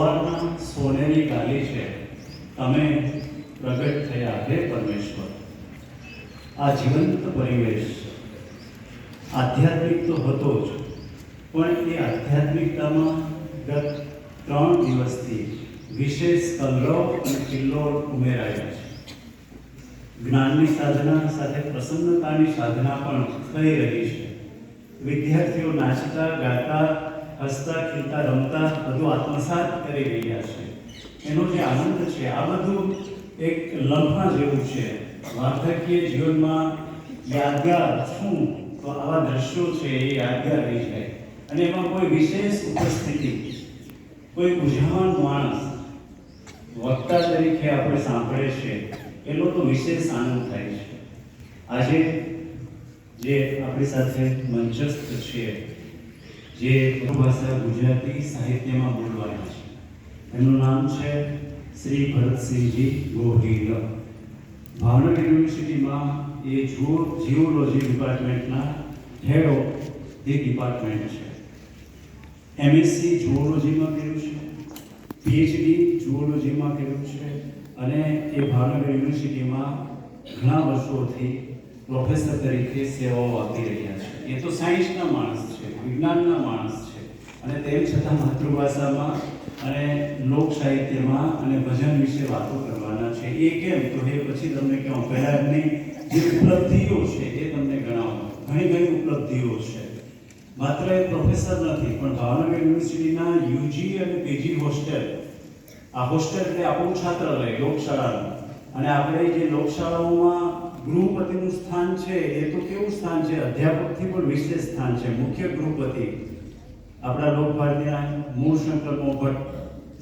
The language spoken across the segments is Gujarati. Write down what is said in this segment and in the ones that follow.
સવારના સોનેરી ગાલી છે, તમે પ્રગટ થયા હે પરમેશ્વર. આ જીવંત પરિવેશ આધ્યાત્મિક તો હતો જ, પણ એ આધ્યાત્મિકતામાં ગત 3 દિવસથી વિશેષ કલરવ અને કિલ્લોળ ઉમેરાયા છે. જ્ઞાનની સાધના સાથે પ્રસન્નતાની સાધના પણ થઈ રહી છે. વિદ્યાર્થીઓ નાચતા ગાતા હસતા ખીલતા રમતા બધું આત્મસાત કરી રહ્યા છે. એનો જે આનંદ છે, આ બધું એક લમ્હા જેવું છે. વાર્ધક્ય જીવનમાં યાદગાર શું, તો આવા દ્રશ્યો છે એ યાદગાર રહી જાય. અને એમાં કોઈ વિશેષ ઉપસ્થિતિ, કોઈ ઉજાવાન માણસ વક્તા તરીકે આપણે સાંભળે છે, એનો તો વિશેષ આનંદ થાય છે. આજે જે આપણી સાથે મંચસ્થ છે, જે ભાષા ગુજરાતી સાહિત્યમાં બોલવાના છે, એમનું નામ છે શ્રી ભરતસિંહજી ગોહિલ. ભાવનગર યુનિવર્સિટીમાં એ જીઓલોજી ડિપાર્ટમેન્ટના હેડ ઓફ ધી ડિપાર્ટમેન્ટ છે. એમએસસી જીઓલોજીમાં કર્યું છે, પીએચડી જીઓલોજીમાં કર્યું છે, અને એ ભાવનગર યુનિવર્સિટીમાં ઘણા વર્ષોથી પ્રોફેસર તરીકે સેવાઓ આપી રહ્યા છે. એ તો સાયન્સના માણસ છે, વિજ્ઞાનના માણસ છે, અને તેમ છતાં માતૃભાષામાં અને લોક સાહિત્યમાં અને ભજન વિશે વાતો કરવાના છે. એ કેમ, તો એ પછી તમને કહું. પહેલાં એમની જે ઉપલબ્ધિઓ છે એ તમને ગણાવું. ઘણી ઉપલબ્ધિઓ છે. માત્ર એ પ્રોફેસર નથી, પણ ભાવનગર યુનિવર્સિટીના યુજી અને પીજી હોસ્ટેલ, આ હોસ્ટેલ એટલે આપણું છાત્રાલય, લોકશાળાનું. અને આપણે જે લોકશાળાઓમાં ગૃહપતિનું સ્થાન છે, એ તો કેવું સ્થાન છે, અધ્યાપકથી પણ વિશેષ સ્થાન છે. મુખ્ય ગૃહપતિ આપણા લોકભારતીના મૂળશંકર મોભટ્ટ,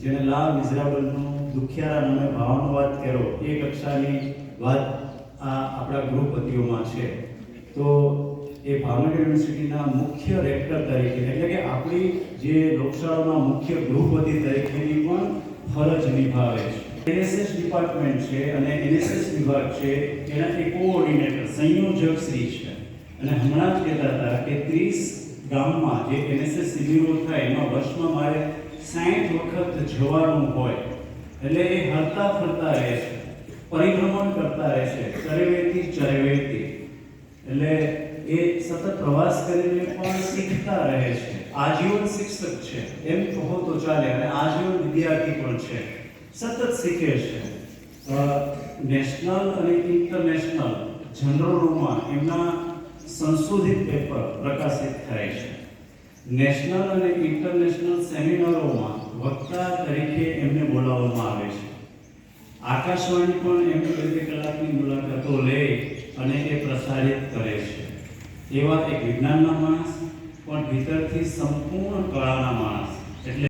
જેને લા મિઝરાબલનું દુખિયારા નામે ભાવાનુવાદ કર્યો, એ કક્ષાની વાત આ આપણા ગૃહપતિઓમાં છે. તો એ ભાવનગર યુનિવર્સિટીના મુખ્ય રેક્ટર તરીકે, એટલે કે આપણી જે લોકશાળામાં મુખ્ય ગૃહપતિ તરીકેની પણ ફરજ નિભાવે છે. એનએસએસ ડિપાર્ટમેન્ટ છે અને એનએસએસ વિભાગ છે, એના એક કોઓર્ડિનેટર સંયોજક શ્રી છે. અને હમણાં જ કહેતા હતા કે 30 ગામમાં જે એનએસએસ શિબિરો થાય, એમાં વર્ષમાં મારે 60 વખત જવાનું હોય. એટલે એ હરતા ફરતા રહે છે, પરિભ્રમણ કરતા રહે છે, ચરેવેથી ચરેવેથી. એટલે એ સતત પ્રવાસ કરીને પણ શીખતા રહે છે. આજીવન શિક્ષક છે એમ કહો તો ચાલે, અને આજીવન વિદ્યાર્થી પણ છે. સતત શીખે છે. નેશનલ અને ઇન્ટરનેશનલ જર્નલોમાં એમના સંશોધિત પેપર પ્રકાશિત થાય છે. નેશનલ અને ઇન્ટરનેશનલ સેમિનારોમાં વક્તા તરીકે એમને બોલાવવામાં આવે છે. આકાશવાણી પણ એમની 2 કલાકની મુલાકાતો લે અને એ પ્રસારિત કરે છે. એવા એક વિજ્ઞાનના માણસ, પણ ભીતરથી સંપૂર્ણ કળાના માણસ. એટલે